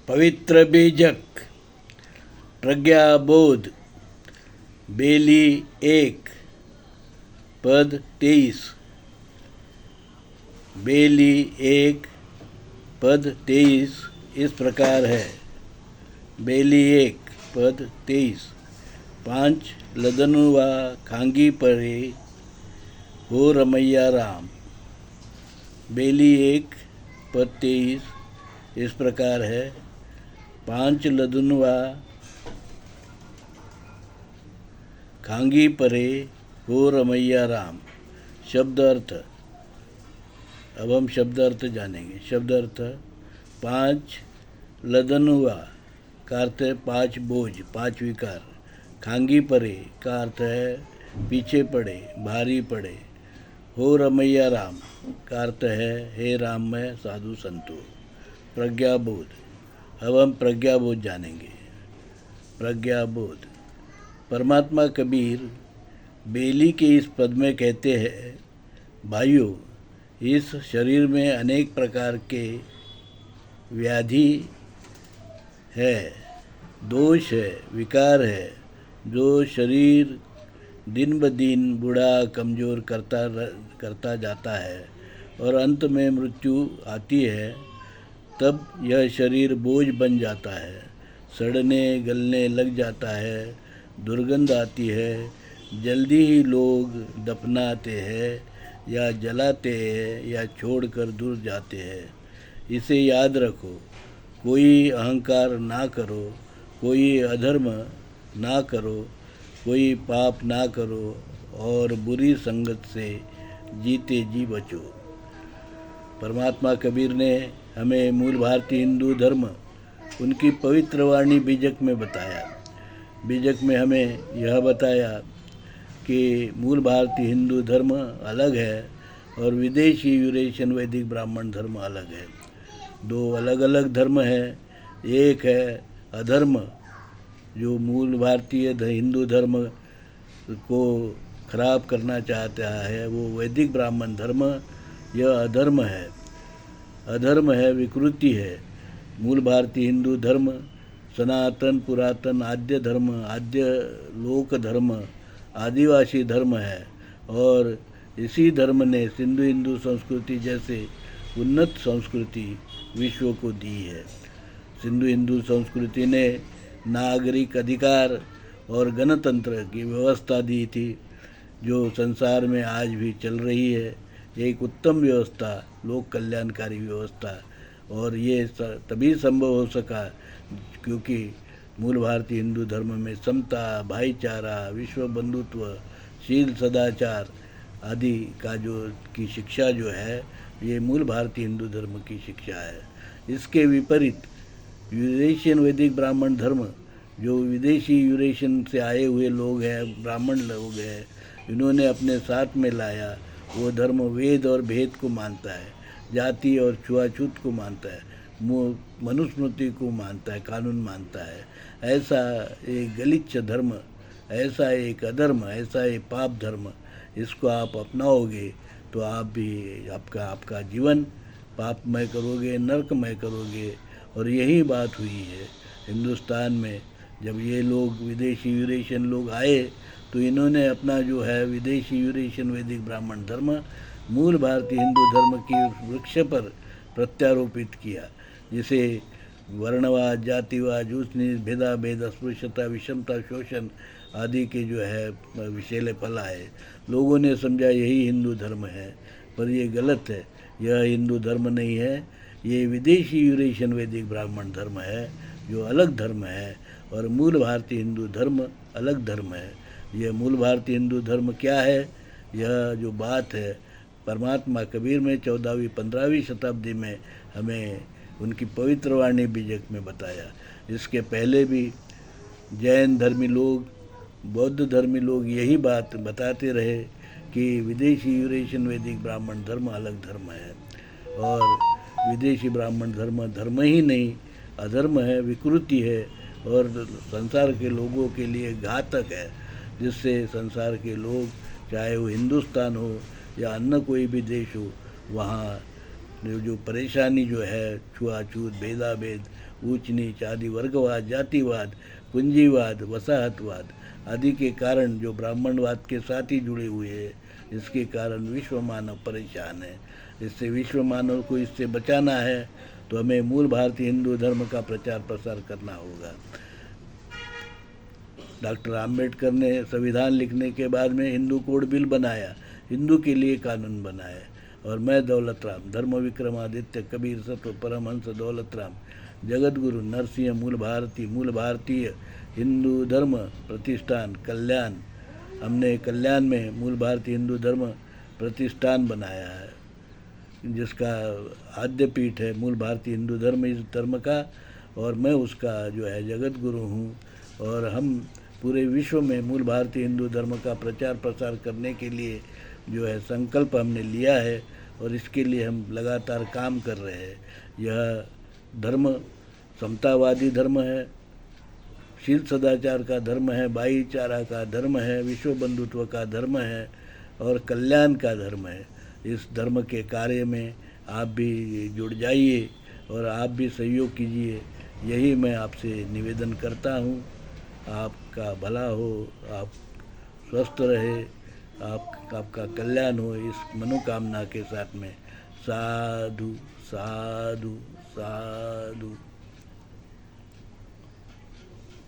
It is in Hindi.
पवित्र बीजक, प्रज्ञाबोध, बेली 1 पद 23। बेली 1 पद 23 इस प्रकार है। बेली 1 पद 23। 5 लदनुआ खांगी परे हो रमैया राम। बेली 1 पद 23 इस प्रकार है। 5 लदनुआ खांगी परे हो रमैया राम। शब्द अर्थ। अब हम शब्द अर्थ जानेंगे। शब्द अर्थ 5 लदनुआ का अर्थ है 5 बोझ, 5 विकार। खांगी परे का अर्थ है पीछे पड़े, भारी पड़े। हो रमैया राम का अर्थ है हे राम में साधु संतो। प्रज्ञाबोध। अब हम प्रज्ञाबोध जानेंगे। प्रज्ञाबोध। परमात्मा कबीर बेली के इस पद में कहते हैं, भाइयों, इस शरीर में अनेक प्रकार के व्याधि है, दोष है, विकार है, जो शरीर दिन ब दिन बूढ़ा कमज़ोर करता जाता है और अंत में मृत्यु आती है। तब यह शरीर बोझ बन जाता है, सड़ने गलने लग जाता है, दुर्गंध आती है। जल्दी ही लोग दफनाते हैं या जलाते हैं या छोड़कर दूर जाते हैं। इसे याद रखो, कोई अहंकार ना करो, कोई अधर्म ना करो, कोई पाप ना करो और बुरी संगत से जीते जी बचो। परमात्मा कबीर ने हमें मूल भारतीय हिंदू धर्म उनकी पवित्र वाणी बीजक में बताया। बीजक में हमें यह बताया कि मूल भारतीय हिंदू धर्म अलग है और विदेशी यूरेशियन वैदिक ब्राह्मण धर्म अलग है। दो अलग अलग धर्म है। एक है अधर्म, जो मूल भारतीय हिंदू धर्म को खराब करना चाहता है, वो वैदिक ब्राह्मण धर्म, यह अधर्म है। अधर्म है, विकृति है। मूल भारतीय हिंदू धर्म सनातन पुरातन आद्य धर्म, आद्य लोक धर्म, आदिवासी धर्म है और इसी धर्म ने सिंधु हिंदू संस्कृति जैसे उन्नत संस्कृति विश्व को दी है। सिंधु हिंदू संस्कृति ने नागरिक अधिकार और गणतंत्र की व्यवस्था दी थी, जो संसार में आज भी चल रही है। एक उत्तम व्यवस्था, लोक कल्याणकारी व्यवस्था, और ये तभी संभव हो सका क्योंकि मूल भारतीय हिंदू धर्म में समता, भाईचारा, विश्व बंधुत्व, शील सदाचार आदि का की शिक्षा जो है, ये मूल भारतीय हिंदू धर्म की शिक्षा है। इसके विपरीत यूरेशियन वैदिक ब्राह्मण धर्म, जो विदेशी यूरेशियन से आए हुए लोग हैं, ब्राह्मण लोग हैं, इन्होंने अपने साथ में लाया, वो धर्म वेद और भेद को मानता है, जाति और छुआछूत को मानता है, मनुस्मृति को मानता है, कानून मानता है। ऐसा एक गलिच्छ धर्म, ऐसा एक अधर्म, ऐसा एक पाप धर्म, इसको आप अपनाओगे तो आप भी आपका जीवन पापमय करोगे, नरकमय करोगे। और यही बात हुई है हिंदुस्तान में। जब ये लोग विदेशी यूरेशियन लोग आए तो इन्होंने अपना जो है विदेशी यूरेशियन वैदिक ब्राह्मण धर्म मूल भारतीय हिंदू धर्म की वृक्ष पर प्रत्यारोपित किया, जिसे वर्णवाद, जातिवाद, ऊंच नीच, भेदाभेद, अस्पृश्यता, विषमता, शोषण आदि के जो है विषैले फल आए। लोगों ने समझा यही हिंदू धर्म है, पर ये गलत है। यह हिंदू धर्म नहीं है, ये विदेशी यूरेशियन वैदिक ब्राह्मण धर्म है, जो अलग धर्म है, और मूल भारतीय हिंदू धर्म अलग धर्म है। यह मूल भारतीय हिंदू धर्म क्या है, यह जो बात है परमात्मा कबीर में 14वीं 15वीं शताब्दी में हमें उनकी पवित्र वाणी बीजक में बताया। इसके पहले भी जैन धर्मी लोग, बौद्ध धर्मी लोग यही बात बताते रहे कि विदेशी यूरेशियन वैदिक ब्राह्मण धर्म अलग धर्म है, और विदेशी ब्राह्मण धर्म धर्म ही नहीं, अधर्म है, विकृति है और संसार के लोगों के लिए घातक है, जिससे संसार के लोग, चाहे वो हिंदुस्तान हो या अन्य कोई भी देश हो, वहाँ जो परेशानी जो है, छुआछूत, भेदाभेद, ऊंच नीच आदि, वर्गवाद, जातिवाद, पूंजीवाद, वसाहतवाद आदि के कारण जो ब्राह्मणवाद के साथ ही जुड़े हुए हैं, इसके कारण विश्व मानव परेशान है। इससे विश्व मानव को इससे बचाना है तो हमें मूल भारतीय हिंदू धर्म का प्रचार प्रसार करना होगा। डॉक्टर आम्बेडकर ने संविधान लिखने के बाद में हिंदू कोड बिल बनाया, हिंदू के लिए कानून बनाया, और मैं दौलत राम, धर्म विक्रमादित्य, कबीर सत्व परमहंस दौलत राम, जगत गुरु नरसिंह, मूल भारतीय हिंदू धर्म प्रतिष्ठान कल्याण, हमने कल्याण में मूल भारतीय हिंदू धर्म प्रतिष्ठान बनाया है, जिसका आद्य पीठ है मूल भारतीय हिंदू धर्म इस धर्म का, और मैं उसका जो है जगत गुरु हूँ। और हम पूरे विश्व में मूल भारतीय हिंदू धर्म का प्रचार प्रसार करने के लिए जो है संकल्प हमने लिया है, और इसके लिए हम लगातार काम कर रहे हैं। यह धर्म समतावादी धर्म है, शील सदाचार का धर्म है, भाईचारा का धर्म है, विश्व बंधुत्व का धर्म है और कल्याण का धर्म है। इस धर्म के कार्य में आप भी जुड़ जाइए और आप भी सहयोग कीजिए, यही मैं आपसे निवेदन करता हूँ। आपका भला हो, आप स्वस्थ रहे, आपका कल्याण हो, इस मनोकामना के साथ में साधु साधु साधु।